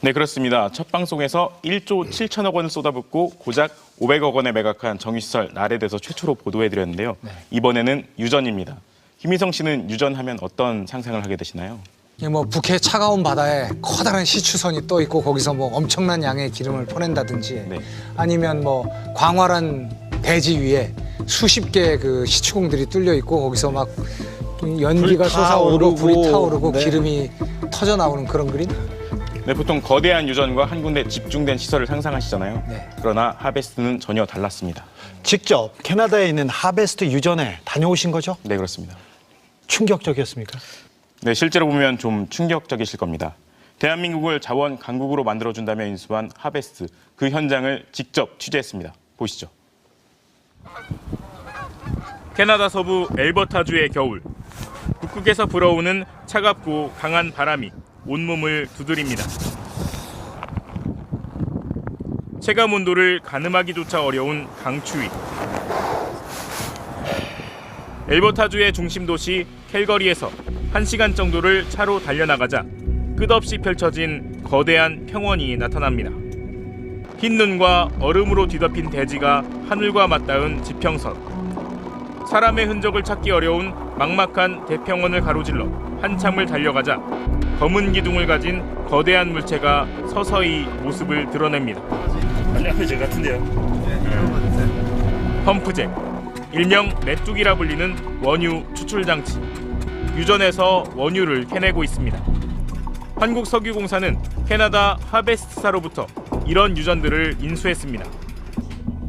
네, 그렇습니다. 첫 방송에서 1조 7천억 원을 쏟아붓고 고작 500억 원에 매각한 정유시설 나래에 대해서 최초로 보도해드렸는데요. 이번에는 유전입니다. 김희성 씨는 유전하면 어떤 상상을 하게 되시나요? 뭐 북해 차가운 바다에 커다란 시추선이 떠 있고 거기서 뭐 엄청난 양의 기름을 퍼낸다든지 네. 아니면 뭐 광활한 대지 위에 수십 개의 그 시추공들이 뚫려 있고 거기서 막 연기가 불 솟아오르고 불이 타오르고 네. 기름이 터져 나오는 그런 그림? 네, 보통 거대한 유전과 한 군데 집중된 시설을 상상하시잖아요. 네. 그러나 하베스트는 전혀 달랐습니다. 직접 캐나다에 있는 하베스트 유전에 다녀오신 거죠? 네, 그렇습니다. 충격적이었습니까? 네, 실제로 보면 좀 충격적이실 겁니다. 대한민국을 자원 강국으로 만들어준다며 인수한 하베스트, 그 현장을 직접 취재했습니다. 보시죠. 캐나다 서부 엘버타주의 겨울. 북극에서 불어오는 차갑고 강한 바람이 온몸을 두드립니다. 체감 온도를 가늠하기조차 어려운 강추위. 엘버타주의 중심 도시 캘거리에서 1시간 정도를 차로 달려나가자 끝없이 펼쳐진 거대한 평원이 나타납니다. 흰 눈과 얼음으로 뒤덮인 대지가 하늘과 맞닿은 지평선. 사람의 흔적을 찾기 어려운 막막한 대평원을 가로질러 한참을 달려가자 검은 기둥을 가진 거대한 물체가 서서히 모습을 드러냅니다. 아니 앞에 저 같은데요. 펌프잭, 일명 메뚜기라 불리는 원유 추출 장치. 유전에서 원유를 캐내고 있습니다. 한국석유공사는 캐나다 하베스트사로부터 이런 유전들을 인수했습니다.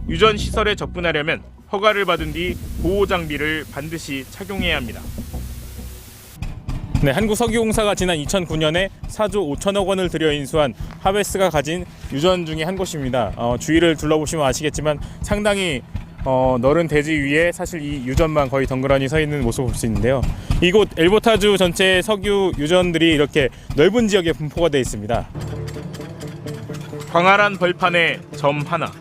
유전 시설에 접근하려면 허가를 받은 뒤 보호 장비를 반드시 착용해야 합니다. 네, 한국석유공사가 지난 2009년에 4조 5천억 원을 들여 인수한 하베스트가 가진 유전 중에 한 곳입니다. 주위를 둘러보시면 아시겠지만 상당히 넓은 대지 위에 사실 이 유전만 거의 덩그러니 서 있는 모습을 볼 수 있는데요. 이곳 엘버타주 전체의 석유 유전들이 이렇게 넓은 지역에 분포가 되어 있습니다. 광활한 벌판에 점 하나.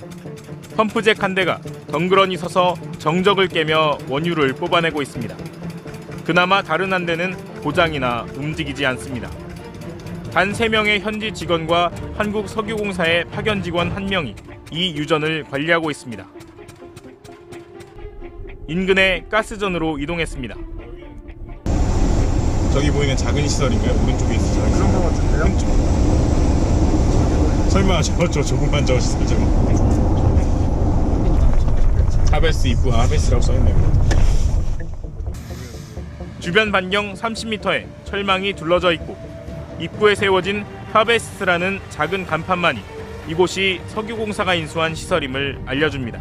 펌프잭 한 대가 덩그러니 서서 정적을 깨며 원유를 뽑아내고 있습니다. 그나마 다른 한 대는 고장이나 움직이지 않습니다. 단 3명의 현지 직원과 한국석유공사의 파견 직원 1명이 이 유전을 관리하고 있습니다. 인근의 가스전으로 이동했습니다. 저기 보이는 작은 시설인가요? 오른쪽에 있어요. 그런 것 같은데요? 설마 저 조그만 저 시설 저거. 하베스트 입구 하베스트라고 써있네요. 주변 반경 30m에 철망이 둘러져 있고 입구에 세워진 하베스트라는 작은 간판만이 이곳이 석유공사가 인수한 시설임을 알려줍니다.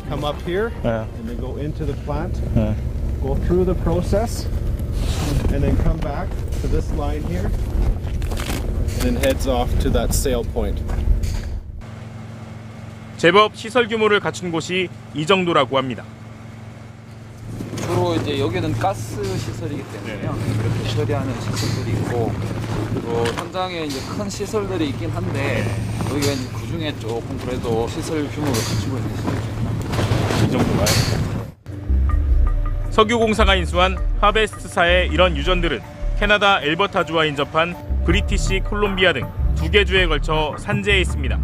Come up here and then go into the plant, go through the process, and then come back to this line here, and then heads off to that sale point. 제법 시설 규모를 갖춘 곳이 이 정도라고 합니다. 주로 이제 여기는 가스 시설이기 때문에요. 이렇게 처리하는 시설들이 있고, 그리고 현장에 이제 큰 시설들이 있긴 한데 여기가 이제 그 중에 조금 그래도 시설 규모를 갖추고 있는 시설이죠. 이 정도가요? 석유공사가 인수한 하베스트사의 이런 유전들은 캐나다 엘버타주와 인접한 브리티시 콜롬비아 등 2개 주에 걸쳐 산재해 있습니다.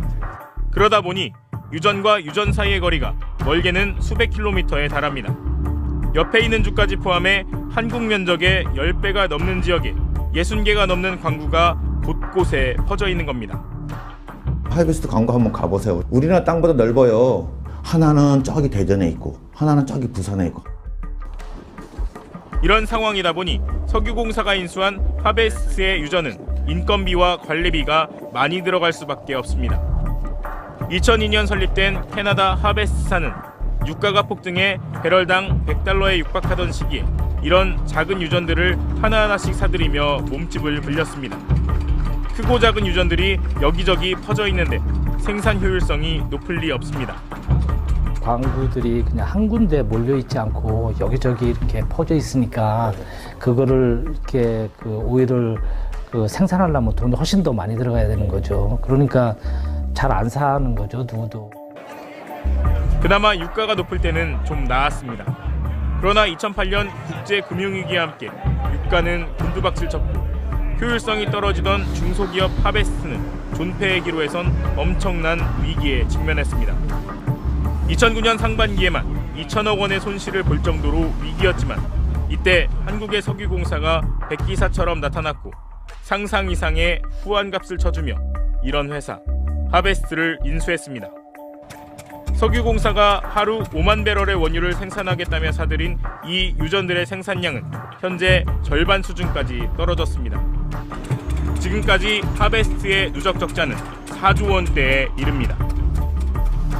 그러다 보니 유전과 유전 사이의 거리가 멀게는 수백 킬로미터에 달합니다. 옆에 있는 주까지 포함해 한국 면적의 10배가 넘는 지역에 60개가 넘는 광구가 곳곳에 퍼져 있는 겁니다. 하베스트 광구 한번 가보세요. 우리나라 땅보다 넓어요. 하나는 저기 대전에 있고 하나는 저기 부산에 있고. 이런 상황이다 보니 석유공사가 인수한 하베스트의 유전은 인건비와 관리비가 많이 들어갈 수밖에 없습니다. 2002년 설립된 캐나다 하베스트사는 유가가 폭등해 배럴당 $100에 육박하던 시기에 이런 작은 유전들을 하나하나씩 사들이며 몸집을 불렸습니다. 크고 작은 유전들이 여기저기 퍼져 있는데 생산 효율성이 높을 리 없습니다. 광구들이 그냥 한 군데 몰려 있지 않고 여기저기 이렇게 퍼져 있으니까 그거를 이렇게 그 오일을 생산하려면 돈이 훨씬 더 많이 들어가야 되는 거죠. 그러니까 잘 안 사는 거죠, 누구도. 그나마 유가가 높을 때는 좀 나았습니다. 그러나 2008년 국제금융위기와 함께 유가는 곤두박질 쳤고 효율성이 떨어지던 중소기업 하베스트는 존폐의 기로에선 엄청난 위기에 직면했습니다. 2009년 상반기에만 2천억 원의 손실을 볼 정도로 위기였지만 이때 한국의 석유공사가 백기사처럼 나타났고 상상 이상의 후한값을 쳐주며 이런 회사 하베스트를 인수했습니다. 석유공사가 하루 5만 배럴의 원유를 생산하겠다며 사들인 이 유전들의 생산량은 현재 절반 수준까지 떨어졌습니다. 지금까지 하베스트의 누적 적자는 4조 원대에 이릅니다.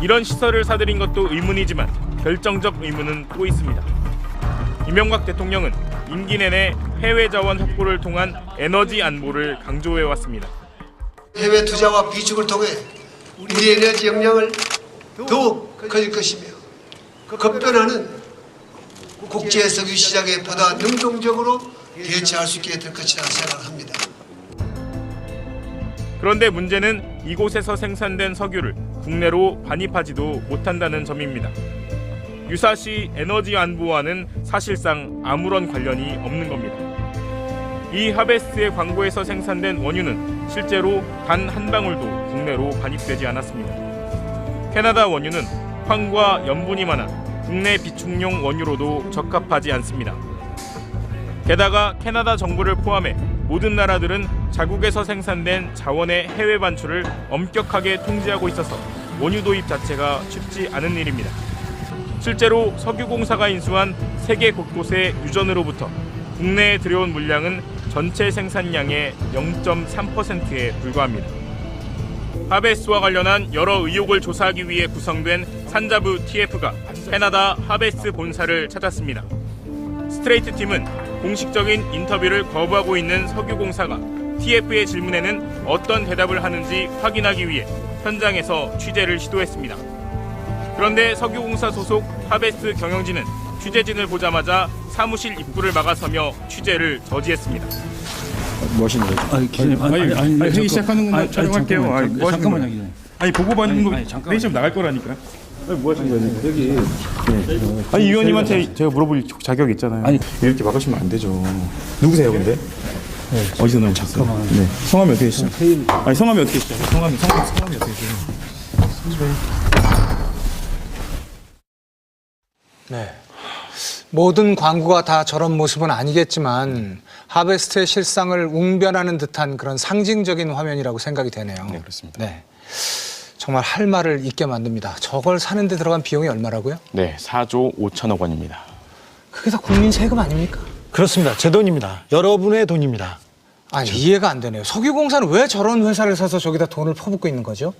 이런 시설을 사들인 것도 의문이지만 결정적 의문은 또 있습니다. 이명박 대통령은 임기 내내 해외 자원 확보를 통한 에너지 안보를 강조해왔습니다. 해외 투자와 비축을 통해 우리 에너지 역량을 더욱 커질 것이며 급변하는 국제 석유 시장에 보다 능동적으로 대처할 수 있게 될 것이라 생각합니다. 그런데 문제는 이곳에서 생산된 석유를 국내로 반입하지도 못한다는 점입니다. 유사시 에너지 안보와는 사실상 아무런 관련이 없는 겁니다. 이 하베스트의 광고에서 생산된 원유는 실제로 단 한 방울도 국내로 반입되지 않았습니다. 캐나다 원유는 황과 염분이 많아 국내 비축용 원유로도 적합하지 않습니다. 게다가 캐나다 정부를 포함해 모든 나라들은 자국에서 생산된 자원의 해외 반출을 엄격하게 통제하고 있어서 원유 도입 자체가 쉽지 않은 일입니다. 실제로 석유공사가 인수한 세계 곳곳의 유전으로부터 국내에 들여온 물량은 전체 생산량의 0.3%에 불과합니다. 하베스트와 관련한 여러 의혹을 조사하기 위해 구성된 산자부 TF가 캐나다 하베스트 본사를 찾았습니다. 스트레이트 팀은 공식적인 인터뷰를 거부하고 있는 석유공사가 TF의 질문에는 어떤 대답을 하는지 확인하기 위해 현장에서 취재를 시도했습니다. 그런데 석유공사 소속 하베스트 경영진은 취재진을 보자마자 사무실 입구를 막아서며 취재를 저지했습니다. 뭐 하시는 거예요? 아니, 회의 시작하는 건 촬영할게요. 뭐 하시는 거예요? 아니, 보고 받는 거 회의 좀 나갈 거라니까. 아니, 뭐 하시는 거예요? 여기. 아니, 위원님한테 제가 물어볼 자격이 있잖아요. 아니, 이렇게 막으시면 안 되죠. 누구세요, 근데? 네. 어디서 나오셨어요? 네. 성함이 어떻게 되시죠? 아니, 성함이 어떻게 되시죠? 성함이 어떻게 되시죠? 네. 모든 광고가 다 저런 모습은 아니겠지만 하베스트의 실상을 웅변하는 듯한 그런 상징적인 화면이라고 생각이 되네요. 네, 그렇습니다. 네. 정말 할 말을 잊게 만듭니다. 저걸 사는데 들어간 비용이 얼마라고요? 네, 4조 5천억 원입니다. 그게 다 국민 세금 아닙니까? 그렇습니다. 제 돈입니다. 여러분의 돈입니다. 아니, 이해가 안 되네요. 석유공사는 왜 저런 회사를 사서 저기다 돈을 퍼붓고 있는 거죠?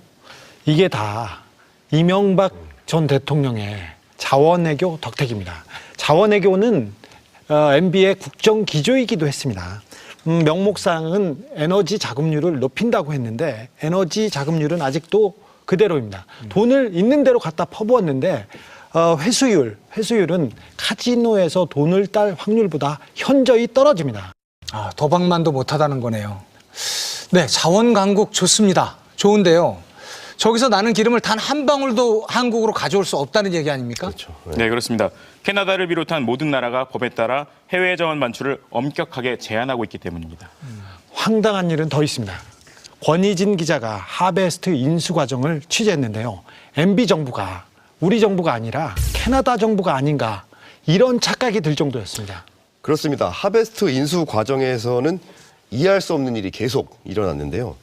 이게 다 이명박 전 대통령의 자원외교 덕택입니다. 자원외교는 MB의 국정 기조이기도 했습니다. 명목상은 에너지 자금률을 높인다고 했는데 에너지 자금률은 아직도 그대로입니다. 돈을 있는 대로 갖다 퍼부었는데 회수율은 카지노에서 돈을 딸 확률보다 현저히 떨어집니다. 아, 도박만도 못하다는 거네요. 네, 자원 강국 좋습니다. 좋은데요. 저기서 나는 기름을 단 한 방울도 한국으로 가져올 수 없다는 얘기 아닙니까? 그렇죠. 네, 그렇습니다. 캐나다를 비롯한 모든 나라가 법에 따라 해외 자원 반출을 엄격하게 제한하고 있기 때문입니다. 황당한 일은 더 있습니다. 권희진 기자가 하베스트 인수 과정을 취재했는데요. MB 정부가 우리 정부가 아니라 캐나다 정부가 아닌가 이런 착각이 들 정도였습니다. 그렇습니다. 하베스트 인수 과정에서는 이해할 수 없는 일이 계속 일어났는데요.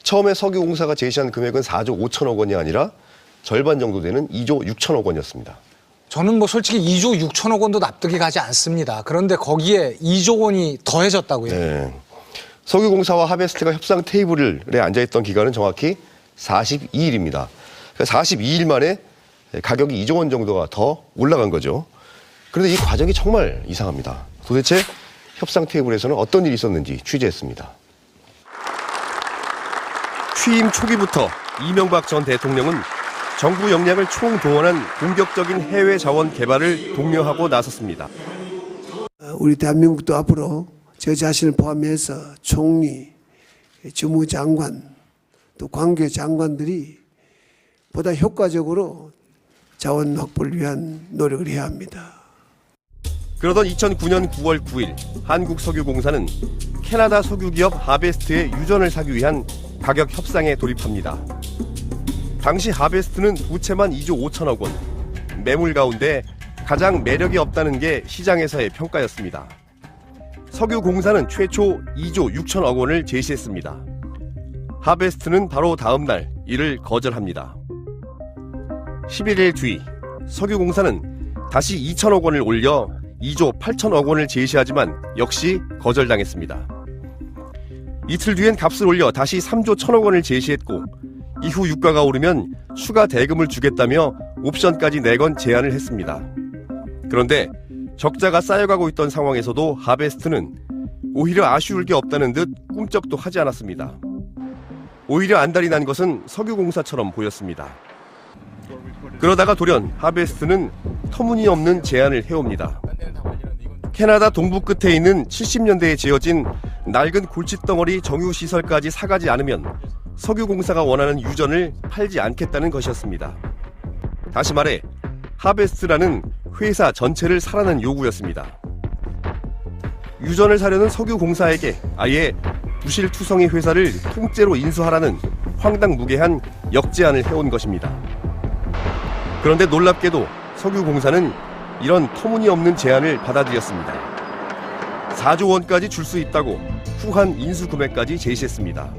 처음에 석유공사가 제시한 금액은 4조 5천억 원이 아니라 절반 정도 되는 2조 6천억 원이었습니다. 저는 뭐 솔직히 2조 6천억 원도 납득이 가지 않습니다. 그런데 거기에 2조 원이 더해졌다고요? 네. 석유공사와 하베스트가 협상 테이블에 앉아있던 기간은 정확히 42일입니다. 42일 만에 가격이 2조 원 정도가 더 올라간 거죠. 그런데 이 과정이 정말 이상합니다. 도대체 협상 테이블에서는 어떤 일이 있었는지 취재했습니다. 취임 초기부터 이명박 전 대통령은 정부 역량을 총동원한 공격적인 해외 자원 개발을 독려하고 나섰습니다. 우리 대한민국도 앞으로 저 자신을 포함해서 총리, 주무장관, 또 관계 장관들이 보다 효과적으로 자원 확보를 위한 노력을 해야 합니다. 그러던 2009년 9월 9일 한국석유공사는 캐나다 석유기업 하베스트의 유전을 사기 위한 가격 협상에 돌입합니다. 당시 하베스트는 부채만 2조 5천억 원, 매물 가운데 가장 매력이 없다는 게 시장에서의 평가였습니다. 석유공사는 최초 2조 6천억 원을 제시했습니다. 하베스트는 바로 다음 날 이를 거절합니다. 11일 뒤 석유공사는 다시 2천억 원을 올려 2조 8천억 원을 제시하지만 역시 거절당했습니다. 이틀 뒤엔 값을 올려 다시 3조 1천억 원을 제시했고 이후 유가가 오르면 추가 대금을 주겠다며 옵션까지 내건 제안을 했습니다. 그런데 적자가 쌓여가고 있던 상황에서도 하베스트는 오히려 아쉬울 게 없다는 듯 꿈쩍도 하지 않았습니다. 오히려 안달이 난 것은 석유공사처럼 보였습니다. 그러다가 돌연 하베스트는 터무니없는 제안을 해옵니다. 캐나다 동부 끝에 있는 70년대에 지어진 낡은 골칫덩어리 정유시설까지 사가지 않으면 석유공사가 원하는 유전을 팔지 않겠다는 것이었습니다. 다시 말해 하베스트라는 회사 전체를 사라는 요구였습니다. 유전을 사려는 석유공사에게 아예 부실투성이 회사를 통째로 인수하라는 황당무계한 역제안을 해온 것입니다. 그런데 놀랍게도 석유공사는 이런 터무니없는 제안을 받아들였습니다. 4조 원까지 줄 수 있다고 후한 인수 금액까지 제시했습니다.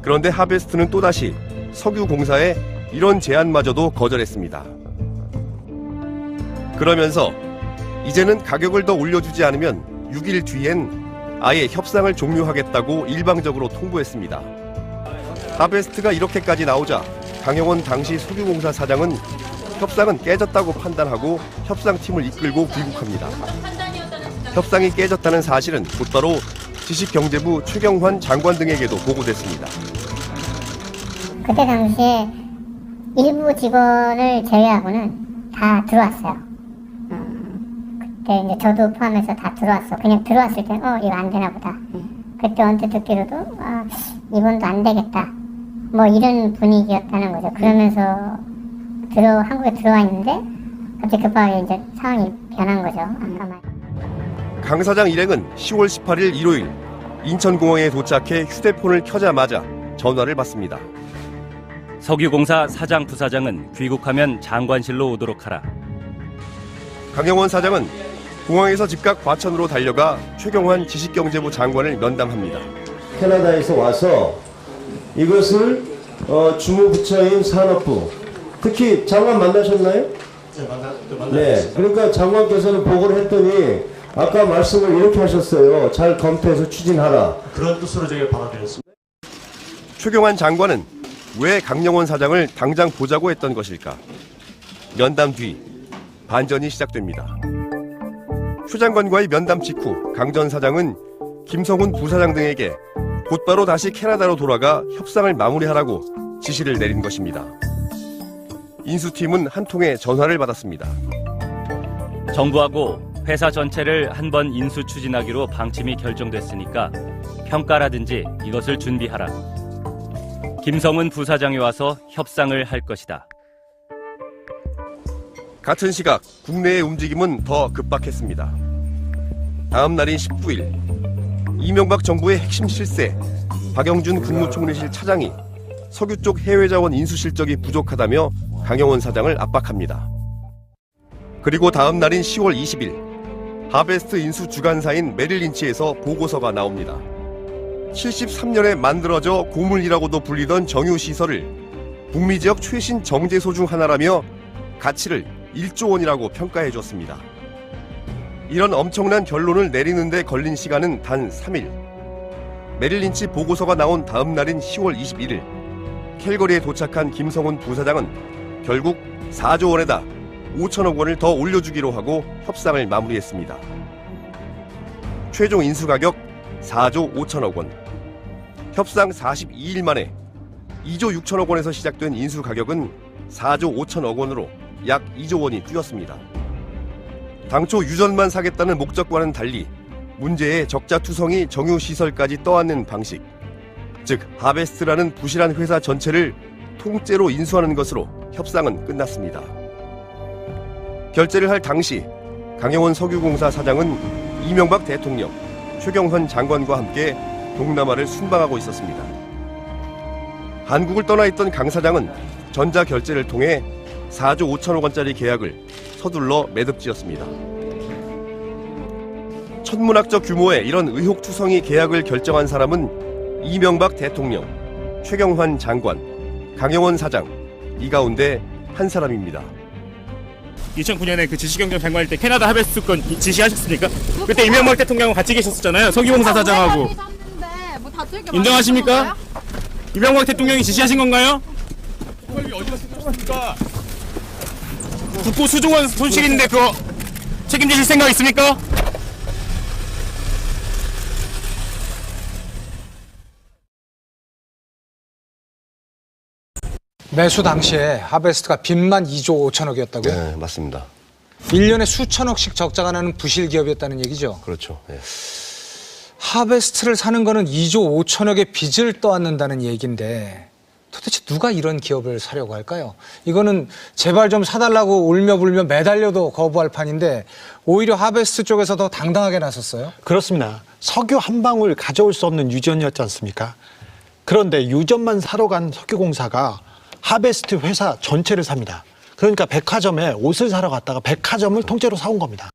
그런데 하베스트는 또다시 석유공사의 이런 제안마저도 거절했습니다. 그러면서 이제는 가격을 더 올려주지 않으면 6일 뒤엔 아예 협상을 종료하겠다고 일방적으로 통보했습니다. 하베스트가 이렇게까지 나오자 강영원 당시 석유공사 사장은 협상은 깨졌다고 판단하고 협상팀을 이끌고 귀국합니다. 협상이 깨졌다는 사실은 곧바로 지식경제부 최경환 장관 등에게도 보고됐습니다. 그때 당시에 일부 직원을 제외하고는 다 들어왔어요. 그때 이제 저도 포함해서 다 들어왔어. 그냥 들어왔을 때 이거 안 되나 보다. 그때 언뜻 듣기로도 이번도 안 되겠다. 뭐 이런 분위기였다는 거죠. 그러면서 한국에 들어와 있는데 갑자기 급하게 이제 상황이 변한 거죠. 아까 말. 강 사장 일행은 10월 18일 일요일 인천공항에 도착해 휴대폰을 켜자마자 전화를 받습니다. 석유공사 사장 부사장은 귀국하면 장관실로 오도록 하라. 강영원 사장은 공항에서 즉각 과천으로 달려가 최경환 지식경제부 장관을 면담합니다. 캐나다에서 와서 이것을 주무부처인 산업부, 특히 장관 만나셨나요? 네, 만났죠. 네, 그러니까 장관께서는 보고를 했더니 아까 말씀을 이렇게 하셨어요. 잘 검토해서 추진하라. 그런 뜻으로 제가 받아들였습니다. 최경환 장관은 왜 강영원 사장을 당장 보자고 했던 것일까? 면담 뒤 반전이 시작됩니다. 최 장관과의 면담 직후 강 전 사장은 김성훈 부사장 등에게 곧바로 다시 캐나다로 돌아가 협상을 마무리하라고 지시를 내린 것입니다. 인수팀은 한 통의 전화를 받았습니다. 정부하고 회사 전체를 한번 인수 추진하기로 방침이 결정됐으니까 평가라든지 이것을 준비하라. 김성훈 부사장이 와서 협상을 할 것이다. 같은 시각 국내의 움직임은 더 급박했습니다. 다음 날인 19일 이명박 정부의 핵심 실세 박영준 국무총리실 차장이 석유 쪽 해외 자원 인수 실적이 부족하다며 강영원 사장을 압박합니다. 그리고 다음 날인 10월 20일 하베스트 인수 주관사인 메릴린치에서 보고서가 나옵니다. 73년에 만들어져 고물이라고도 불리던 정유시설을 북미 지역 최신 정제소 중 하나라며 가치를 1조 원이라고 평가해줬습니다. 이런 엄청난 결론을 내리는데 걸린 시간은 단 3일. 메릴린치 보고서가 나온 다음 날인 10월 21일 캘거리에 도착한 김성훈 부사장은 결국 4조 원에다 5천억 원을 더 올려주기로 하고 협상을 마무리했습니다. 최종 인수 가격 4조 5천억 원. 협상 42일 만에 2조 6천억 원에서 시작된 인수 가격은 4조 5천억 원으로 약 2조 원이 뛰었습니다. 당초 유전만 사겠다는 목적과는 달리 문제의 적자투성이 정유시설까지 떠안는 방식, 즉 하베스트라는 부실한 회사 전체를 통째로 인수하는 것으로 협상은 끝났습니다. 결제를 할 당시 강영원 석유공사 사장은 이명박 대통령, 최경환 장관과 함께 동남아를 순방하고 있었습니다. 한국을 떠나 있던 강 사장은 전자결제를 통해 4조 5천억 원짜리 계약을 서둘러 매듭지었습니다. 천문학적 규모의 이런 의혹투성이 계약을 결정한 사람은 이명박 대통령, 최경환 장관, 강영원 사장, 이 가운데 한 사람입니다. 2009년에 그 지시경쟁 장관일 때 캐나다 하베스트 건 지시하셨습니까? 그때 이명박 대통령하고 같이 계셨었잖아요. 석유공사 사장하고. 인정하십니까? 이명박 대통령이 지시하신 건가요? 어디 갔습니까? 국고 수조원 손실인데 그거 책임지실 생각 있습니까? 매수 당시에 하베스트가 빚만 2조 5천억이었다고요? 네, 맞습니다. 1년에 수천억씩 적자가 나는 부실 기업이었다는 얘기죠? 그렇죠. 네. 하베스트를 사는 거는 2조 5천억의 빚을 떠안는다는 얘기인데 도대체 누가 이런 기업을 사려고 할까요? 이거는 제발 좀 사달라고 울며 불며 매달려도 거부할 판인데 오히려 하베스트 쪽에서 더 당당하게 나섰어요? 그렇습니다. 석유 한 방울 가져올 수 없는 유전이었지 않습니까? 그런데 유전만 사러 간 석유공사가 하베스트 회사 전체를 삽니다. 그러니까 백화점에 옷을 사러 갔다가 백화점을 통째로 사온 겁니다.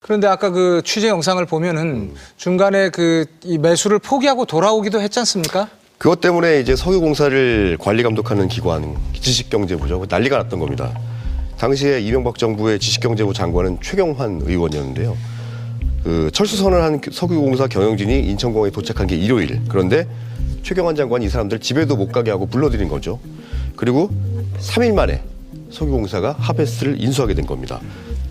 그런데 아까 그 취재 영상을 보면은 중간에 이 매수를 포기하고 돌아오기도 했지 않습니까? 그것 때문에 이제 석유공사를 관리 감독하는 기관 지식경제부죠. 난리가 났던 겁니다. 당시에 이명박 정부의 지식경제부 장관은 최경환 의원이었는데요. 그 철수 선언한 석유공사 경영진이 인천공항에 도착한 게 일요일. 그런데 최경환 장관이 이 사람들 집에도 못 가게 하고 불러들인 거죠. 그리고 3일 만에 석유공사가 하베스트를 인수하게 된 겁니다.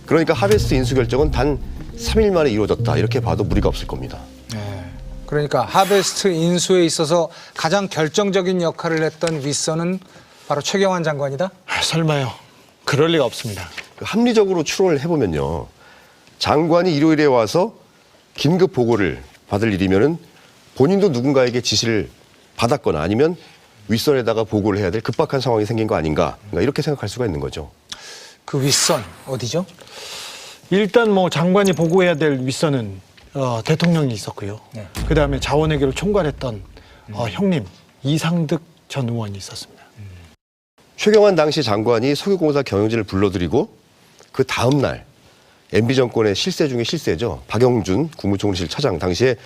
그러니까 하베스트 인수 결정은 단 3일 만에 이루어졌다. 이렇게 봐도 무리가 없을 겁니다. 네. 그러니까 하베스트 인수에 있어서 가장 결정적인 역할을 했던 윗선은 바로 최경환 장관이다? 설마요. 그럴 리가 없습니다. 합리적으로 추론을 해보면요. 장관이 일요일에 와서 긴급 보고를 받을 일이면은 본인도 누군가에게 지시를 받았거나 아니면 윗선에다가 보고를 해야 될 급박한 상황이 생긴 거 아닌가 이렇게 생각할 수가 있는 거죠. 그 윗선 어디죠? 일단 뭐 장관이 보고해야 될 윗선은 대통령이 있었고요. 네. 그다음에 자원외교를 총괄했던 형님 이상득 전 의원이 있었습니다. 최경환 당시 장관이 석유공사 경영진을 불러들이고 그 다음 날 MB 정권의 실세 중에 실세죠. 박영준 국무총리실 차장 당시에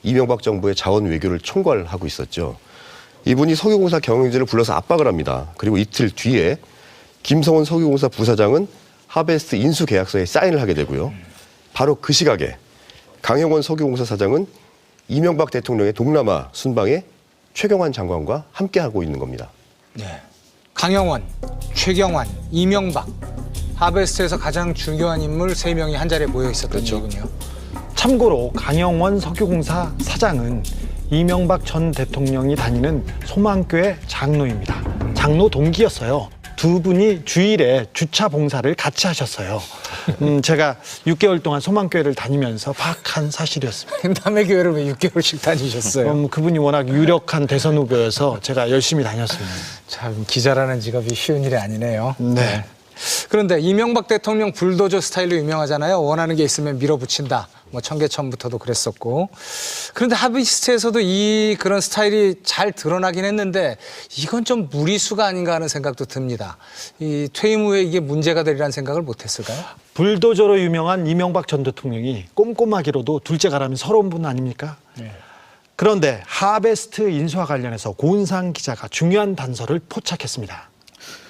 이명박 정부의 자원외교를 총괄하고 있었죠. 이분이 석유공사 경영진을 불러서 압박을 합니다. 그리고 이틀 뒤에 김성원 석유공사 부사장은 하베스트 인수 계약서에 사인을 하게 되고요. 바로 그 시각에 강영원 석유공사 사장은 이명박 대통령의 동남아 순방에 최경환 장관과 함께하고 있는 겁니다. 네. 강영원, 최경환, 이명박. 하베스트에서 가장 중요한 인물 3명이 한자리에 모여 있었던 거군요. 참고로 강영원 석유공사 사장은 이명박 전 대통령이 다니는 소망교회 장로입니다. 장로 동기였어요. 두 분이 주일에 주차 봉사를 같이 하셨어요. 제가 6개월 동안 소망교회를 다니면서 파악한 사실이었습니다. 남의 교회를 왜 6개월씩 다니셨어요? 그분이 워낙 유력한 대선 후보여서 제가 열심히 다녔습니다. 참 기자라는 직업이 쉬운 일이 아니네요. 네. 그런데 이명박 대통령 불도저 스타일로 유명하잖아요. 원하는 게 있으면 밀어붙인다. 뭐 청계천부터도 그랬었고. 그런데 하베스트에서도 그런 스타일이 잘 드러나긴 했는데 이건 좀 무리수가 아닌가 하는 생각도 듭니다. 이 퇴임 후에 이게 문제가 되리라는 생각을 못했을까요? 불도저로 유명한 이명박 전 대통령이 꼼꼼하기로도 둘째가라면 서러운 분 아닙니까? 네. 그런데 하베스트 인수와 관련해서 고은상 기자가 중요한 단서를 포착했습니다.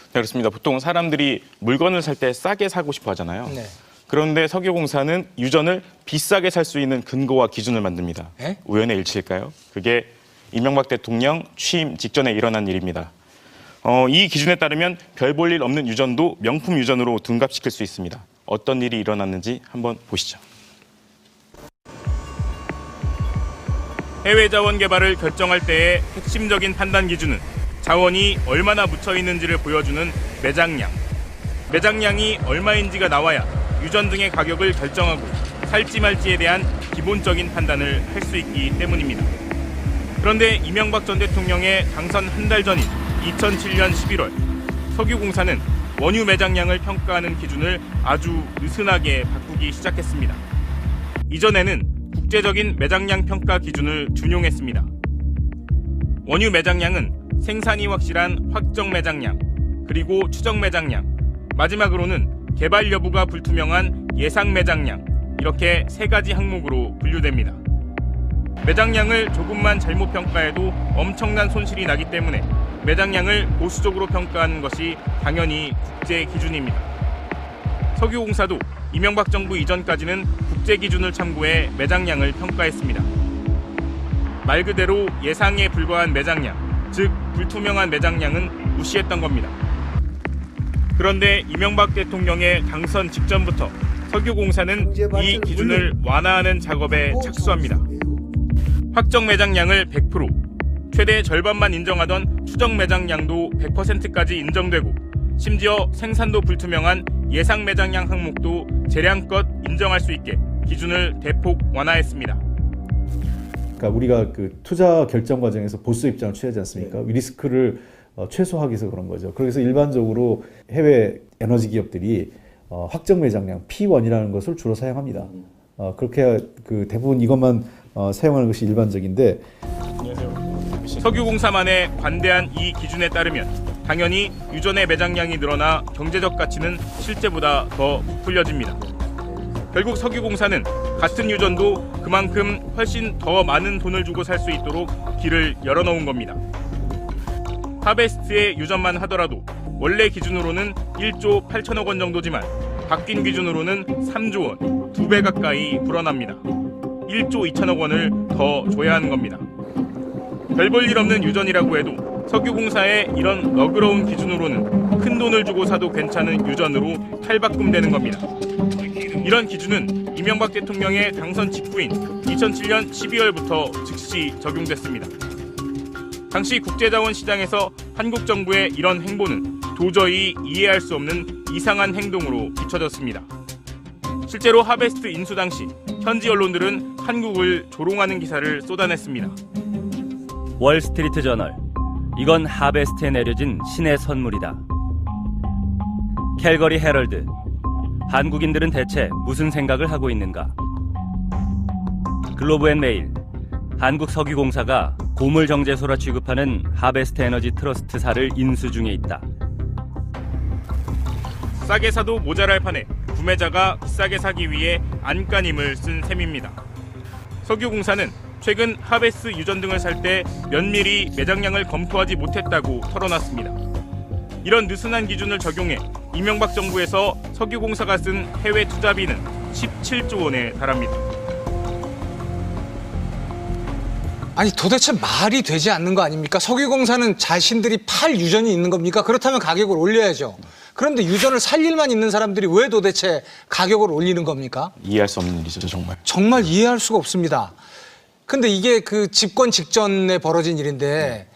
네, 그렇습니다. 보통 사람들이 물건을 살 때 싸게 사고 싶어 하잖아요. 네. 그런데 석유공사는 유전을 비싸게 살 수 있는 근거와 기준을 만듭니다. 에? 우연의 일치일까요? 그게 이명박 대통령 취임 직전에 일어난 일입니다. 이 기준에 따르면 별 볼 일 없는 유전도 명품 유전으로 둔갑시킬 수 있습니다. 어떤 일이 일어났는지 한번 보시죠. 해외 자원 개발을 결정할 때의 핵심적인 판단 기준은 자원이 얼마나 묻혀 있는지를 보여주는 매장량. 매장량이 얼마인지가 나와야 유전 등의 가격을 결정하고 살지 말지에 대한 기본적인 판단을 할 수 있기 때문입니다. 그런데 이명박 전 대통령의 당선 한 달 전인 2007년 11월 석유공사는 원유 매장량을 평가하는 기준을 아주 느슨하게 바꾸기 시작했습니다. 이전에는 국제적인 매장량 평가 기준을 준용했습니다. 원유 매장량은 생산이 확실한 확정 매장량, 그리고 추정 매장량, 마지막으로는 개발 여부가 불투명한 예상 매장량, 이렇게 세 가지 항목으로 분류됩니다. 매장량을 조금만 잘못 평가해도 엄청난 손실이 나기 때문에 매장량을 보수적으로 평가하는 것이 당연히 국제 기준입니다. 석유공사도 이명박 정부 이전까지는 국제 기준을 참고해 매장량을 평가했습니다. 말 그대로 예상에 불과한 매장량, 즉 불투명한 매장량은 무시했던 겁니다. 그런데 이명박 대통령의 당선 직전부터 석유공사는 이 기준을 완화하는 작업에 착수합니다. 확정 매장량을 100%, 최대 절반만 인정하던 추정 매장량도 100%까지 인정되고, 심지어 생산도 불투명한 예상 매장량 항목도 재량껏 인정할 수 있게 기준을 대폭 완화했습니다. 그러니까 우리가 그 투자 결정 과정에서 보수 입장을 취하지 않습니까? 리스크를 최소화하기 위해서 그런 거죠. 그래서 일반적으로 해외 에너지 기업들이 확정 매장량 P1이라는 것을 주로 사용합니다. 그렇게 그 대부분 이것만 사용하는 것이 일반적인데, 석유공사만의 관대한 이 기준에 따르면 당연히 유전의 매장량이 늘어나 경제적 가치는 실제보다 더 부풀려집니다. 결국 석유공사는 같은 유전도 그만큼 훨씬 더 많은 돈을 주고 살 수 있도록 길을 열어놓은 겁니다. 하베스트의 유전만 하더라도 원래 기준으로는 1조 8천억 원 정도지만 바뀐 기준으로는 3조 원, 2배 가까이 불어납니다. 1조 2천억 원을 더 줘야 하는 겁니다. 별 볼 일 없는 유전이라고 해도 석유공사의 이런 너그러운 기준으로는 큰 돈을 주고 사도 괜찮은 유전으로 탈바꿈되는 겁니다. 이런 기준은 이명박 대통령의 당선 직후인 2007년 12월부터 즉시 적용됐습니다. 당시 국제자원시장에서 한국 정부의 이런 행보는 도저히 이해할 수 없는 이상한 행동으로 비춰졌습니다. 실제로 하베스트 인수 당시 현지 언론들은 한국을 조롱하는 기사를 쏟아냈습니다. 월스트리트 저널, 이건 하베스트에 내려진 신의 선물이다. 캘거리 헤럴드, 한국인들은 대체 무슨 생각을 하고 있는가? 글로브 앤 메일, 한국 석유공사가 고물정제소라 취급하는 하베스트 에너지 트러스트사를 인수 중에 있다. 싸게 사도 모자랄 판에 구매자가 비싸게 사기 위해 안간힘을 쓴 셈입니다. 석유공사는 최근 하베스 유전 등을 살 때 면밀히 매장량을 검토하지 못했다고 털어놨습니다. 이런 느슨한 기준을 적용해 이명박 정부에서 석유공사가 쓴 해외 투자비는 17조 원에 달합니다. 아니 도대체 말이 되지 않는 거 아닙니까? 석유공사는 자신들이 팔 유전이 있는 겁니까? 그렇다면 가격을 올려야죠. 그런데 유전을 살 일만 있는 사람들이 왜 도대체 가격을 올리는 겁니까? 이해할 수 없는 일이죠, 정말. 정말 이해할 수가 없습니다. 근데 이게 그 집권 직전에 벌어진 일인데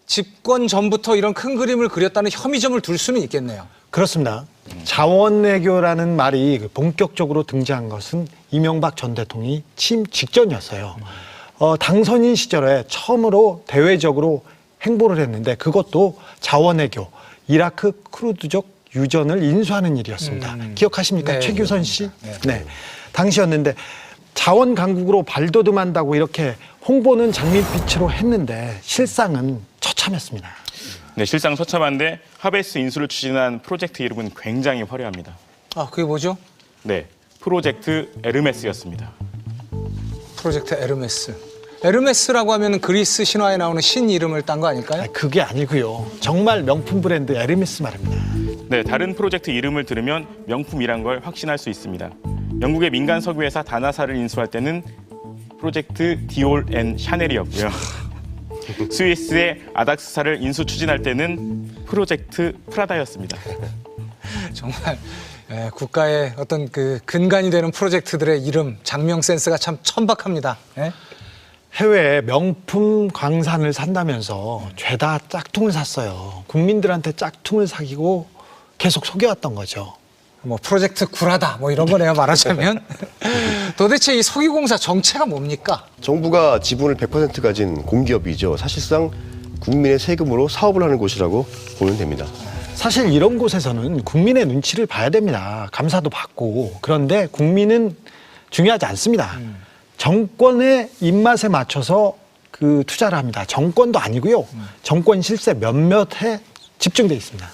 집권 전부터 이런 큰 그림을 그렸다는 혐의점을 둘 수는 있겠네요. 그렇습니다. 자원외교라는 말이 본격적으로 등장한 것은 이명박 전 대통령이 취임 직전이었어요. 당선인 시절에 처음으로 대외적으로 행보를 했는데 그것도 자원외교, 이라크 크루드족 유전을 인수하는 일이었습니다. 기억하십니까? 네, 최규선 씨? 네. 네. 당시였는데 자원 강국으로 발돋움한다고 이렇게 홍보는 장밋빛으로 했는데 실상은 처참했습니다. 네, 실상 처참한데 하베스 인수를 추진한 프로젝트 이름은 굉장히 화려합니다. 아, 그게 뭐죠? 네, 프로젝트 에르메스였습니다. 프로젝트 에르메스. 에르메스라고 하면 그리스 신화에 나오는 신 이름을 딴 거 아닐까요? 그게 아니고요. 정말 명품 브랜드 에르메스 말입니다. 네, 다른 프로젝트 이름을 들으면 명품이란 걸 확신할 수 있습니다. 영국의 민간 석유회사 다나사를 인수할 때는 프로젝트 디올 앤 샤넬이었고요. 스위스의 아닥스사를 인수 추진할 때는 프로젝트 프라다였습니다. 정말 국가의 어떤 그 근간이 되는 프로젝트들의 이름, 장명 센스가 참 천박합니다. 해외에 명품 광산을 산다면서 죄다 짝퉁을 샀어요. 국민들한테 짝퉁을 사기고 계속 속여왔던 거죠. 뭐 프로젝트 구라다 뭐 이런 거네요, 말하자면. 도대체 이 석유공사 정체가 뭡니까? 정부가 지분을 100% 가진 공기업이죠. 사실상 국민의 세금으로 사업을 하는 곳이라고 보면 됩니다. 사실 이런 곳에서는 국민의 눈치를 봐야 됩니다. 감사도 받고. 그런데 국민은 중요하지 않습니다. 정권의 입맛에 맞춰서 그 투자를 합니다. 정권도 아니고요. 정권 실세 몇몇에 집중돼 있습니다.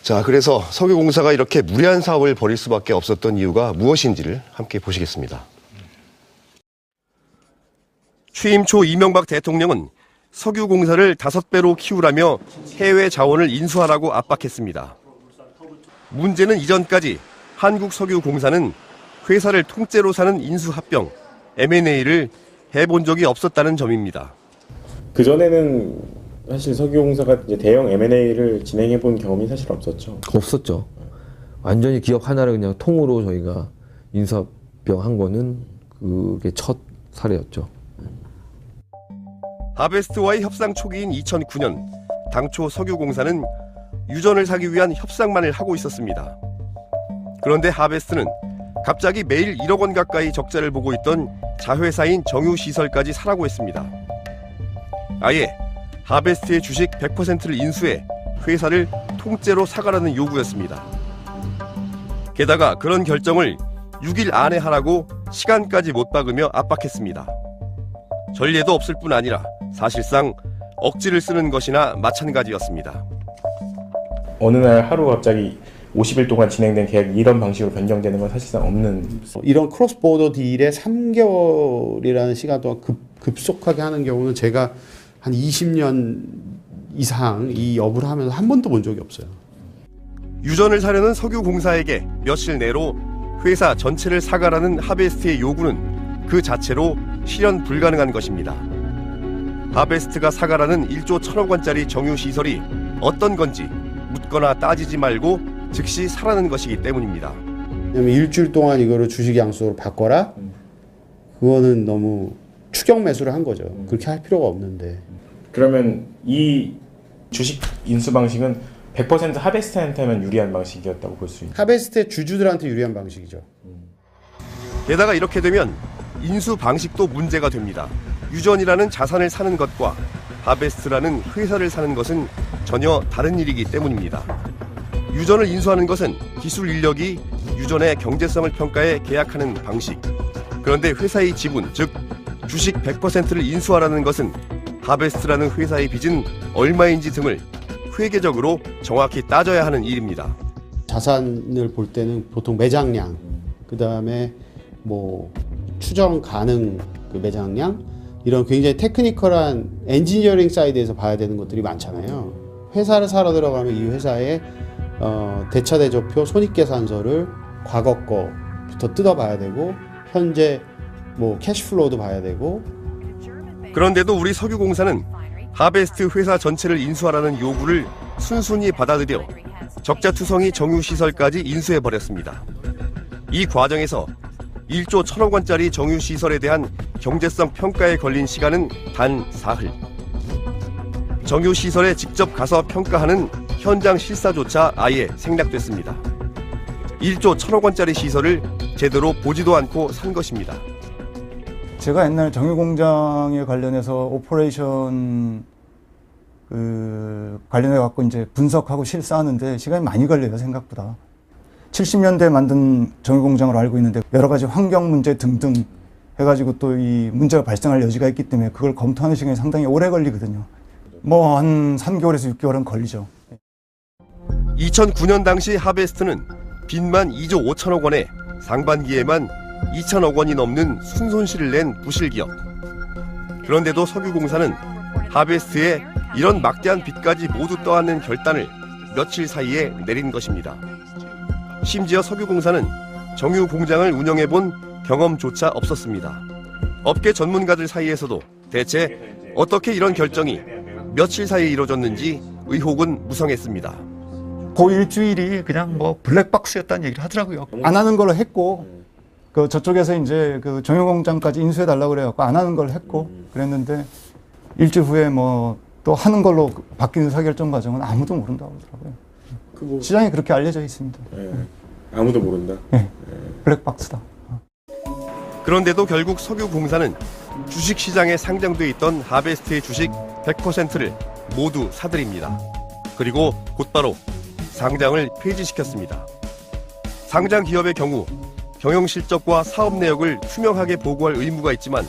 자, 그래서 석유공사가 이렇게 무례한 사업을 벌일 수밖에 없었던 이유가 무엇인지를 함께 보시겠습니다. 취임 초 이명박 대통령은 석유공사를 5배로 키우라며 해외 자원을 인수하라고 압박했습니다. 문제는 이전까지 한국석유공사는 회사를 통째로 사는 인수합병, M&A를 해본 적이 없었다는 점입니다. 그전에는 사실 석유공사가 이제 대형 M&A를 진행해 본 경험이 사실 없었죠. 없었죠. 완전히 기업 하나를 그냥 통으로 저희가 인수합병 한 거는 그게 첫 사례였죠. 하베스트와의 협상 초기인 2009년, 당초 석유공사는 유전을 사기 위한 협상만을 하고 있었습니다. 그런데 하베스트는 갑자기 매일 1억 원 가까이 적자를 보고 있던 자회사인 정유시설까지 사라고 했습니다. 아예 하베스트의 주식 100%를 인수해 회사를 통째로 사가라는 요구였습니다. 게다가 그런 결정을 6일 안에 하라고 시간까지 못 박으며 압박했습니다. 전례도 없을 뿐 아니라 사실상 억지를 쓰는 것이나 마찬가지였습니다. 어느 날 하루 갑자기 50일 동안 진행된 계약이 이런 방식으로 변경되는 건 사실상 없는. 이런 크로스보더 딜에 3개월이라는 시간 동안 급속하게 하는 경우는 제가 한 20년 이상 이 업을 하면서 한 번도 본 적이 없어요. 유전을 사려는 석유공사에게 며칠 내로 회사 전체를 사가라는 하베스트의 요구는 그 자체로 실현 불가능한 것입니다. 하베스트가 사가라는 1조 1,000억 원짜리 정유시설이 어떤 건지 묻거나 따지지 말고 즉시 사라는 것이기 때문입니다. 왜냐면 일주일 동안 이거를 주식 양수로 바꿔라? 그거는 너무 추격 매수를 한 거죠. 그렇게 할 필요가 없는데. 그러면 이 주식 인수 방식은 100% 하베스트한테만 유리한 방식이었다고 볼 수 있나요? 하베스트의 주주들한테 유리한 방식이죠. 게다가 이렇게 되면 인수 방식도 문제가 됩니다. 유전이라는 자산을 사는 것과 하베스트라는 회사를 사는 것은 전혀 다른 일이기 때문입니다. 유전을 인수하는 것은 기술 인력이 유전의 경제성을 평가해 계약하는 방식. 그런데 회사의 지분, 즉 주식 100%를 인수하라는 것은 하베스트라는 회사의 빚은 얼마인지 등을 회계적으로 정확히 따져야 하는 일입니다. 자산을 볼 때는 보통 매장량, 그 다음에 뭐 추정 가능 그 매장량, 이런 굉장히 테크니컬한 엔지니어링 사이드에서 봐야 되는 것들이 많잖아요. 회사를 사러 들어가면 이 회사의 대차대조표 손익계산서를 과거 거부터 뜯어봐야 되고, 현재 뭐 캐시플로우도 봐야 되고. 그런데도 우리 석유공사는 하베스트 회사 전체를 인수하라는 요구를 순순히 받아들여 적자투성이 정유시설까지 인수해버렸습니다. 이 과정에서 1조 1,000억 원짜리 정유시설에 대한 경제성 평가에 걸린 시간은 단 사흘. 정유시설에 직접 가서 평가하는 현장 실사조차 아예 생략됐습니다. 1조 1,000억 원짜리 시설을 제대로 보지도 않고 산 것입니다. 제가 옛날 정유공장에 관련해서 오퍼레이션 관련해 갖고 이제 분석하고 실사하는데 시간이 많이 걸려요, 생각보다. 70년대에 만든 정유공장으로 알고 있는데 여러 가지 환경 문제 등등 해가지고 또 이 문제가 발생할 여지가 있기 때문에 그걸 검토하는 시간이 상당히 오래 걸리거든요. 뭐 한 3개월에서 6개월은 걸리죠. 2009년 당시 하베스트는 빚만 2조 5천억 원에 상반기에만 2천억 원이 넘는 순손실을 낸 부실기업. 그런데도 석유공사는 하베스트에 이런 막대한 빚까지 모두 떠안는 결단을 며칠 사이에 내린 것입니다. 심지어 석유공사는 정유공장을 운영해본 경험조차 없었습니다. 업계 전문가들 사이에서도 대체 어떻게 이런 결정이 며칠 사이에 이루어졌는지 의혹은 무성했습니다. 그 일주일이 그냥 뭐 블랙박스였다는 얘기를 하더라고요. 안 하는 걸로 했고, 그 저쪽에서 이제 그 정유공장까지 인수해 달라고 그래갖고 안 하는 걸 했고 그랬는데, 일주일 후에 뭐 또 하는 걸로 바뀌는 의사결정 과정은 아무도 모른다고 하더라고요. 시장에 그렇게 알려져 있습니다. 아무도 모른다. 네. 블랙박스다. 그런데도 결국 석유공사는 주식시장에 상장돼 있던 하베스트의 주식 100%를 모두 사들입니다. 그리고 곧바로 상장을 폐지시켰습니다. 상장 기업의 경우 경영 실적과 사업 내역을 투명하게 보고할 의무가 있지만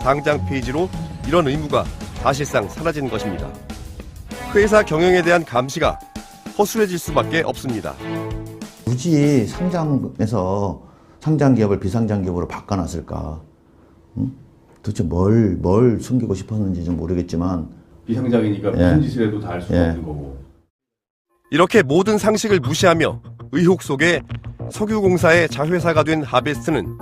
상장 폐지로 이런 의무가 사실상 사라지는 것입니다. 회사 경영에 대한 감시가 허술해질 수밖에 없습니다. 굳이 상장에서 상장 기업을 비상장 기업으로 바꿔놨을까? 응? 도대체 뭘 숨기고 싶었는지 좀 모르겠지만 비상장이니까 무슨 짓을 해도 다 알 수가 없는 거고. 이렇게 모든 상식을 무시하며 의혹 속에 석유공사의 자회사가 된 하베스트는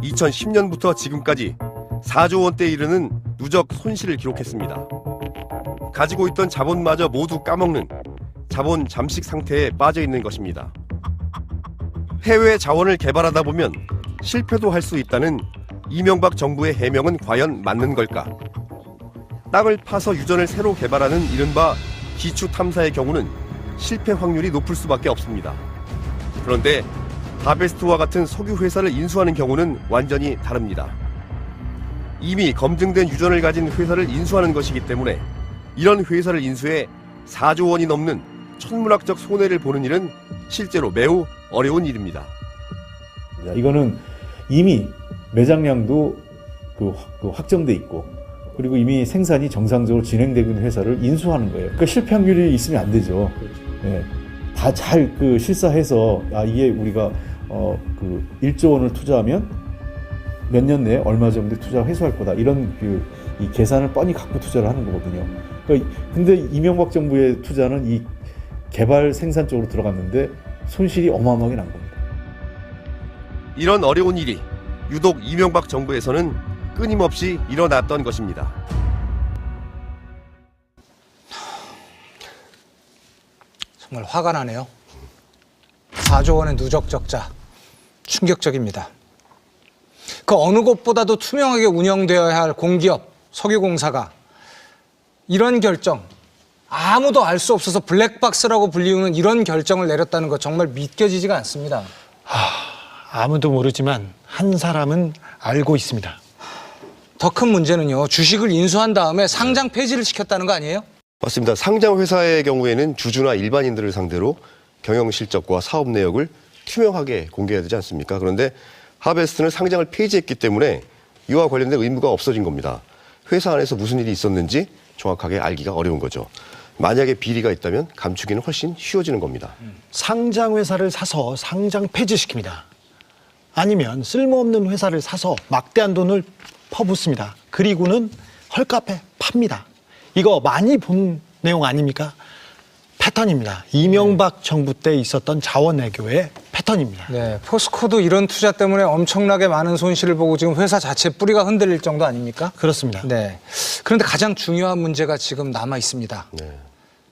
2010년부터 지금까지 4조 원대에 이르는 누적 손실을 기록했습니다. 가지고 있던 자본마저 모두 까먹는 자본 잠식 상태에 빠져 있는 것입니다. 해외 자원을 개발하다 보면 실패도 할 수 있다는 이명박 정부의 해명은 과연 맞는 걸까? 땅을 파서 유전을 새로 개발하는 이른바 기추 탐사의 경우는 실패 확률이 높을 수밖에 없습니다. 그런데 하베스트와 같은 석유 회사를 인수하는 경우는 완전히 다릅니다. 이미 검증된 유전을 가진 회사를 인수하는 것이기 때문에 이런 회사를 인수해 4조 원이 넘는 천문학적 손해를 보는 일은 실제로 매우 어려운 일입니다. 이거는 이미 매장량도 확정돼 있고 그리고 이미 생산이 정상적으로 진행되고 있는 회사를 인수하는 거예요. 그러니까 실패 확률이 있으면 안 되죠. 예. 다 잘 실사해서 이게 우리가 1조 원을 투자하면 몇 년 내에 얼마 정도 투자 회수할 거다 이런 이 계산을 뻔히 갖고 투자를 하는 거거든요. 그러니까 근데 이명박 정부의 투자는 이 개발 생산 쪽으로 들어갔는데 손실이 어마어마하게 난 겁니다. 이런 어려운 일이 유독 이명박 정부에서는 끊임없이 일어났던 것입니다. 정말 화가 나네요. 4조 원의 누적 적자. 충격적입니다. 그 어느 곳보다도 투명하게 운영되어야 할 공기업, 석유공사가 이런 결정, 아무도 알 수 없어서 블랙박스라고 불리우는 이런 결정을 내렸다는 것 정말 믿겨지지가 않습니다. 아무도 모르지만 한 사람은 알고 있습니다. 더 큰 문제는요. 주식을 인수한 다음에 상장 폐지를 시켰다는 거 아니에요? 맞습니다. 상장 회사의 경우에는 주주나 일반인들을 상대로 경영 실적과 사업 내역을 투명하게 공개해야 되지 않습니까? 그런데 하베스트는 상장을 폐지했기 때문에 이와 관련된 의무가 없어진 겁니다. 회사 안에서 무슨 일이 있었는지 정확하게 알기가 어려운 거죠. 만약에 비리가 있다면 감추기는 훨씬 쉬워지는 겁니다. 상장 회사를 사서 상장 폐지시킵니다. 아니면 쓸모없는 회사를 사서 막대한 돈을 퍼붓습니다. 그리고는 헐값에 팝니다. 이거 많이 본 내용 아닙니까? 패턴입니다. 이명박 정부 때 있었던 자원외교의 패턴입니다. 네, 포스코도 이런 투자 때문에 엄청나게 많은 손실을 보고 지금 회사 자체 뿌리가 흔들릴 정도 아닙니까? 그렇습니다. 네. 그런데 가장 중요한 문제가 지금 남아 있습니다.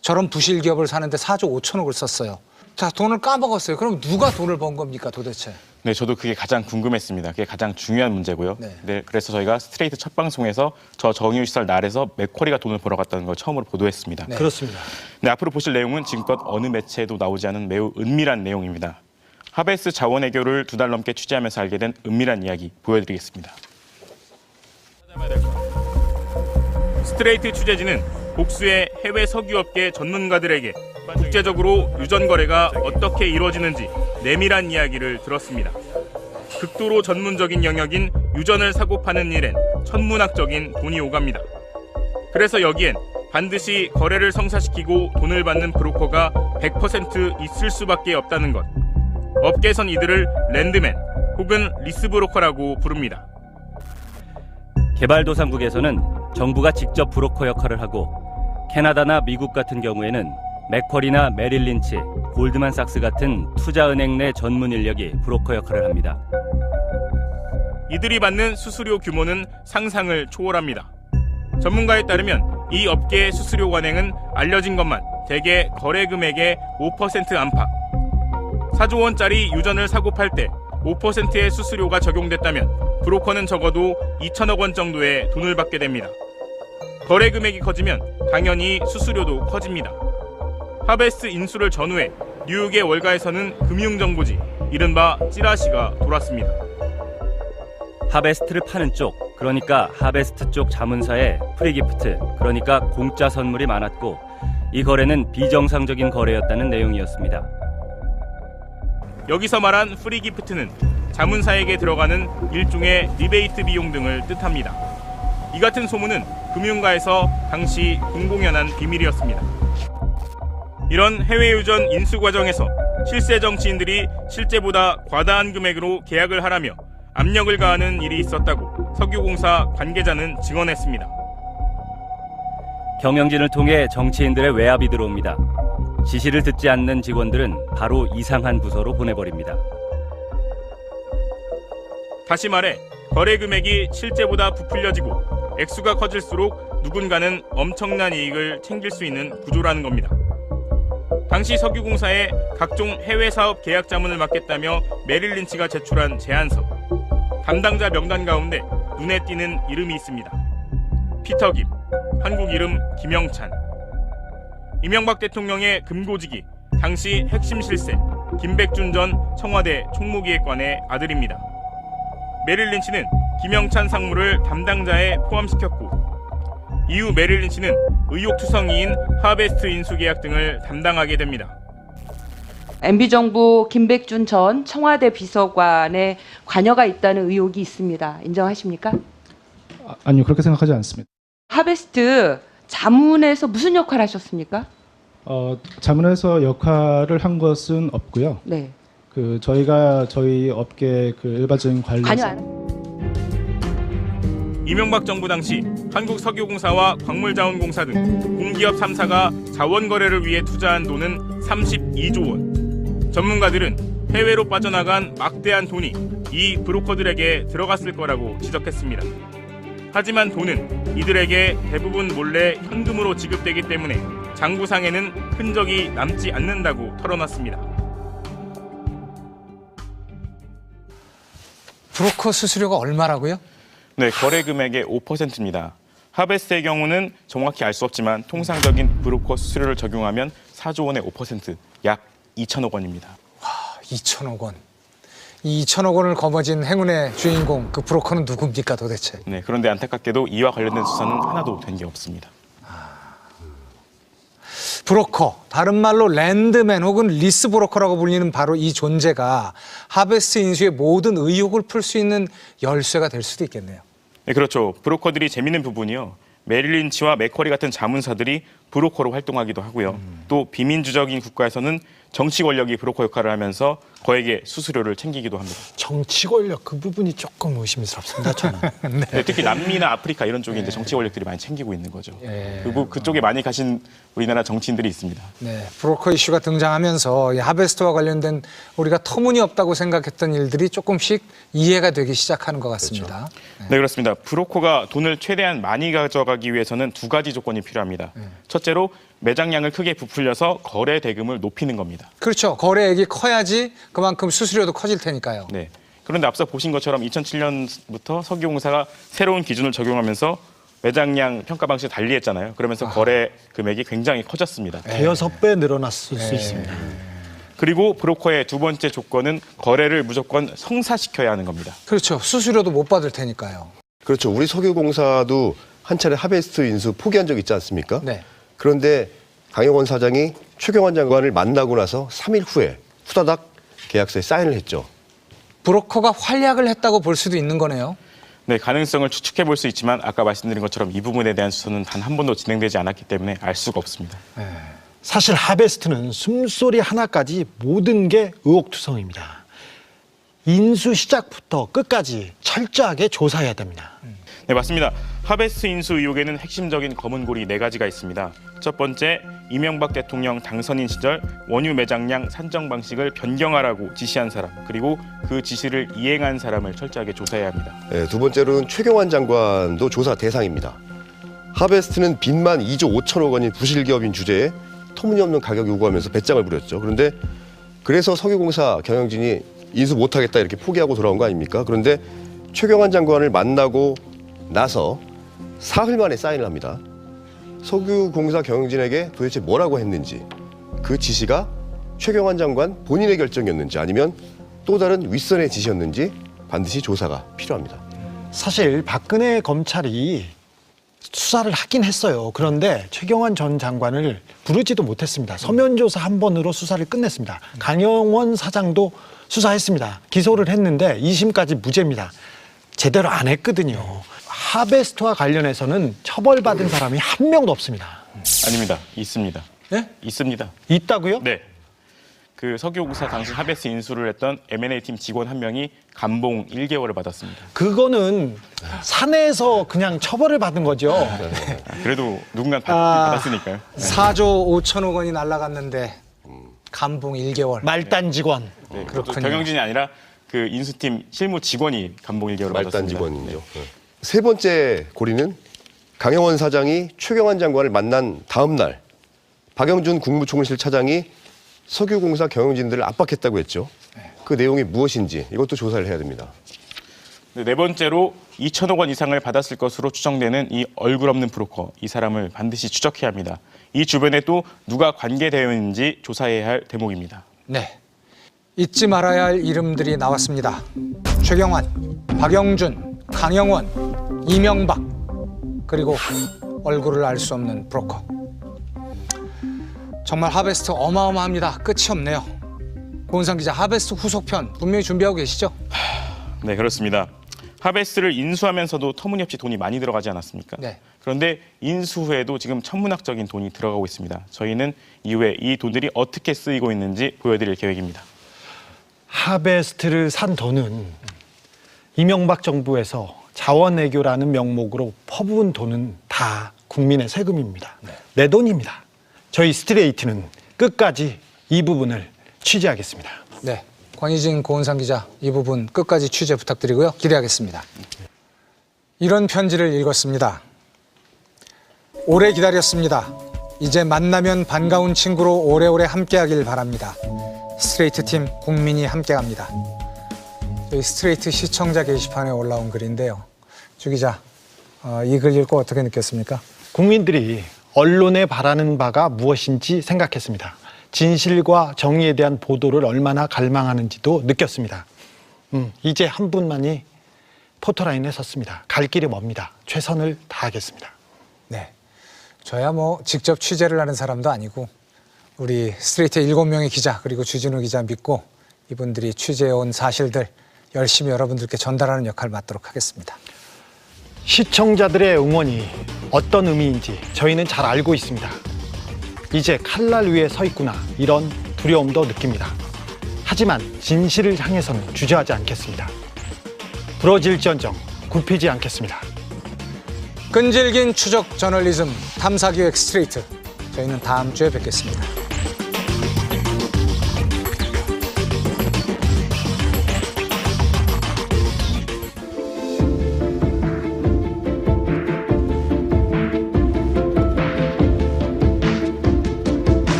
저런 부실 기업을 사는데 4조 5천억을 썼어요. 자, 돈을 까먹었어요. 그럼 누가 돈을 번 겁니까, 도대체? 네, 저도 그게 가장 궁금했습니다. 그게 가장 중요한 문제고요. 네, 그래서 저희가 스트레이트 첫 방송에서 저 정유시설 날에서 맥쿼리가 돈을 벌어갔다는 걸 처음으로 보도했습니다. 네. 그렇습니다. 네, 앞으로 보실 내용은 지금껏 어느 매체에도 나오지 않은 매우 은밀한 내용입니다. 하베스트 자원외교를 2달 넘게 취재하면서 알게 된 은밀한 이야기 보여드리겠습니다. 스트레이트 취재진은 복수의 해외 석유업계 전문가들에게 국제적으로 유전 거래가 어떻게 이루어지는지 내밀한 이야기를 들었습니다. 극도로 전문적인 영역인 유전을 사고 파는 일엔 천문학적인 돈이 오갑니다. 그래서 여기엔 반드시 거래를 성사시키고 돈을 받는 브로커가 100% 있을 수밖에 없다는 것. 업계에선 이들을 랜드맨 혹은 리스 브로커라고 부릅니다. 개발도상국에서는 정부가 직접 브로커 역할을 하고 캐나다나 미국 같은 경우에는 맥쿼리나 메릴 린치, 골드만삭스 같은 투자은행 내 전문 인력이 브로커 역할을 합니다. 이들이 받는 수수료 규모는 상상을 초월합니다. 전문가에 따르면 이 업계의 수수료 관행은 알려진 것만 대개 거래 금액의 5% 안팎. 4조 원짜리 유전을 사고 팔 때 5%의 수수료가 적용됐다면 브로커는 적어도 2천억 원 정도의 돈을 받게 됩니다. 거래 금액이 커지면 당연히 수수료도 커집니다. 하베스트 인수를 전후해 뉴욕의 월가에서는 금융정보지, 이른바 찌라시가 돌았습니다. 하베스트를 파는 쪽, 그러니까 하베스트 쪽 자문사에 프리기프트, 그러니까 공짜 선물이 많았고 이 거래는 비정상적인 거래였다는 내용이었습니다. 여기서 말한 프리기프트는 자문사에게 들어가는 일종의 리베이트 비용 등을 뜻합니다. 이 같은 소문은 금융가에서 당시 공공연한 비밀이었습니다. 이런 해외 유전 인수 과정에서 실세 정치인들이 실제보다 과다한 금액으로 계약을 하라며 압력을 가하는 일이 있었다고 석유공사 관계자는 증언했습니다. 경영진을 통해 정치인들의 외압이 들어옵니다. 지시를 듣지 않는 직원들은 바로 이상한 부서로 보내버립니다. 다시 말해 거래 금액이 실제보다 부풀려지고 액수가 커질수록 누군가는 엄청난 이익을 챙길 수 있는 구조라는 겁니다. 당시 석유공사에 각종 해외 사업 계약 자문을 맡겠다며 메릴 린치가 제출한 제안서. 담당자 명단 가운데 눈에 띄는 이름이 있습니다. 피터 김, 한국 이름 김영찬. 이명박 대통령의 금고지기, 당시 핵심 실세 김백준 전 청와대 총무기획관의 아들입니다. 메릴 린치는 김영찬 상무를 담당자에 포함시켰고 이후 메릴 린치는 의혹투성이인 하베스트 인수계약 등을 담당하게 됩니다. MB정부 김백준 전 청와대 비서관의 관여가 있다는 의혹이 있습니다. 인정하십니까? 아니요, 그렇게 생각하지 않습니다. 하베스트 자문에서 무슨 역할을 하셨습니까? 자문에서 역할을 한 것은 없고요. 네. 저희가 저희 업계 일반적인 관리 관여 안. 이명박 정부 당시 한국석유공사와 광물자원공사 등 공기업 3사가 자원거래를 위해 투자한 돈은 32조 원. 전문가들은 해외로 빠져나간 막대한 돈이 이 브로커들에게 들어갔을 거라고 지적했습니다. 하지만 돈은 이들에게 대부분 몰래 현금으로 지급되기 때문에 장부상에는 흔적이 남지 않는다고 털어놨습니다. 브로커 수수료가 얼마라고요? 네, 거래 금액의 5%입니다. 하베스트의 경우는 정확히 알 수 없지만 통상적인 브로커 수수료를 적용하면 4조 원의 5%, 약 2천억 원입니다. 와, 2천억 원. 이 2천억 원을 거머쥔 행운의 주인공, 그 브로커는 누굽니까 도대체? 네, 그런데 안타깝게도 이와 관련된 수사는 하나도 된 게 없습니다. 브로커, 다른 말로 랜드맨 혹은 리스 브로커라고 불리는 바로 이 존재가 하베스트 인수의 모든 의혹을 풀 수 있는 열쇠가 될 수도 있겠네요. 네, 그렇죠. 브로커들이 재밌는 부분이요. 메릴 린치와 맥쿼리 같은 자문사들이 브로커로 활동하기도 하고요. 또 비민주적인 국가에서는 정치 권력이 브로커 역할을 하면서 거액의 수수료를 챙기기도 합니다. 정치 권력 그 부분이 조금 의심스럽습니다, 저는. 네, 특히 남미나 아프리카 이런 쪽에 이제 정치 권력들이 많이 챙기고 있는 거죠. 그리고 그쪽에 많이 가신 우리나라 정치인들이 있습니다. 네, 브로커 이슈가 등장하면서 이 하베스트와 관련된 우리가 터무니없다고 생각했던 일들이 조금씩 이해가 되기 시작하는 것 같습니다. 그렇죠. 네, 그렇습니다. 브로커가 돈을 최대한 많이 가져가기 위해서는 두 가지 조건이 필요합니다. 첫째로 매장량을 크게 부풀려서 거래 대금을 높이는 겁니다. 그렇죠. 거래액이 커야지 그만큼 수수료도 커질 테니까요. 네. 그런데 앞서 보신 것처럼 2007년부터 석유공사가 새로운 기준을 적용하면서 매장량 평가 방식을 달리했잖아요. 그러면서 거래 금액이 굉장히 커졌습니다. 대여섯 배 늘어났을 수 있습니다. 그리고 브로커의 두 번째 조건은 거래를 무조건 성사시켜야 하는 겁니다. 그렇죠. 수수료도 못 받을 테니까요. 그렇죠. 우리 석유공사도 한 차례 하베스트 인수 포기한 적 있지 않습니까? 네. 그런데 강영원 사장이 최경환 장관을 만나고 나서 3일 후에 후다닥 계약서에 사인을 했죠. 브로커가 활약을 했다고 볼 수도 있는 거네요. 네, 가능성을 추측해 볼 수 있지만 아까 말씀드린 것처럼 이 부분에 대한 수사는 단 한 번도 진행되지 않았기 때문에 알 수가 없습니다. 사실 하베스트는 숨소리 하나까지 모든 게 의혹투성입니다. 인수 시작부터 끝까지 철저하게 조사해야 됩니다. 네, 맞습니다. 하베스트 인수 의혹에는 핵심적인 검은 고리 4가지가 있습니다. 첫 번째, 이명박 대통령 당선인 시절 원유 매장량 산정 방식을 변경하라고 지시한 사람, 그리고 그 지시를 이행한 사람을 철저하게 조사해야 합니다. 네, 두 번째로는 최경환 장관도 조사 대상입니다. 하베스트는 빚만 2조 5천억 원인 부실기업인 주제에 터무니없는 가격 요구하면서 배짱을 부렸죠. 그런데 그래서 석유공사 경영진이 인수 못하겠다 이렇게 포기하고 돌아온 거 아닙니까? 그런데 최경환 장관을 만나고 나서 사흘 만에 사인을 합니다. 석유공사 경영진에게 도대체 뭐라고 했는지, 그 지시가 최경환 장관 본인의 결정이었는지 아니면 또 다른 윗선의 지시였는지 반드시 조사가 필요합니다. 사실 박근혜 검찰이 수사를 하긴 했어요. 그런데 최경환 전 장관을 부르지도 못했습니다. 서면 조사 한 번으로 수사를 끝냈습니다. 강영원 사장도 수사했습니다. 기소를 했는데 2심까지 무죄입니다. 제대로 안 했거든요. 하베스트와 관련해서는 처벌받은 사람이 한 명도 없습니다. 아닙니다. 있습니다. 네? 있습니다. 있다고요? 네. 그 석유공사 당시 하베스트 인수를 했던 M&A 팀 직원 한 명이 감봉 1개월을 받았습니다. 그거는 사내에서 그냥 처벌을 받은 거죠. 그래도 누군가 받았으니까요. 4조 5천억 원이 날라갔는데 감봉 1개월. 말단 직원. 네, 그것도 경영진이 아니라 그 인수팀 실무 직원이 감봉 1개월 받았습니다. 말단 직원이죠. 네. 세 번째 고리는 강영원 사장이 최경환 장관을 만난 다음 날 박영준 국무총리실 차장이 석유공사 경영진들을 압박했다고 했죠. 그 내용이 무엇인지 이것도 조사를 해야 됩니다. 네 번째로 2천억 원 이상을 받았을 것으로 추정되는 이 얼굴 없는 브로커, 이 사람을 반드시 추적해야 합니다. 이 주변에 또 누가 관계되어 있는지 조사해야 할 대목입니다. 네, 잊지 말아야 할 이름들이 나왔습니다. 최경환, 박영준, 강영원, 이명박, 그리고 얼굴을 알 수 없는 브로커. 정말 하베스트 어마어마합니다. 끝이 없네요. 고은상 기자, 하베스트 후속편 분명히 준비하고 계시죠? 네, 그렇습니다. 하베스트를 인수하면서도 터무니없이 돈이 많이 들어가지 않았습니까? 네. 그런데 인수 후에도 지금 천문학적인 돈이 들어가고 있습니다. 저희는 이후에 이 돈들이 어떻게 쓰이고 있는지 보여드릴 계획입니다. 하베스트를 산 돈은 이명박 정부에서 자원외교라는 명목으로 퍼부은 돈은 다 국민의 세금입니다. 내 돈입니다. 저희 스트레이트는 끝까지 이 부분을 취재하겠습니다. 네, 권희진, 고은상 기자, 이 부분 끝까지 취재 부탁드리고요. 기대하겠습니다. 이런 편지를 읽었습니다. 오래 기다렸습니다. 이제 만나면 반가운 친구로 오래오래 함께하길 바랍니다. 스트레이트 팀 국민이 함께합니다. 저희 스트레이트 시청자 게시판에 올라온 글인데요. 주 기자, 이 글 읽고 어떻게 느꼈습니까? 국민들이 언론에 바라는 바가 무엇인지 생각했습니다. 진실과 정의에 대한 보도를 얼마나 갈망하는지도 느꼈습니다. 이제 한 분만이 포토라인에 섰습니다. 갈 길이 멉니다. 최선을 다하겠습니다. 네, 저야 뭐 직접 취재를 하는 사람도 아니고 우리 스트레이트 7명의 기자 그리고 주진우 기자 믿고 이분들이 취재해온 사실들 열심히 여러분들께 전달하는 역할을 맡도록 하겠습니다. 시청자들의 응원이 어떤 의미인지 저희는 잘 알고 있습니다. 이제 칼날 위에 서 있구나, 이런 두려움도 느낍니다. 하지만 진실을 향해서는 주저하지 않겠습니다. 부러질지언정 굽히지 않겠습니다. 끈질긴 추적 저널리즘 탐사기획 스트레이트, 저희는 다음 주에 뵙겠습니다.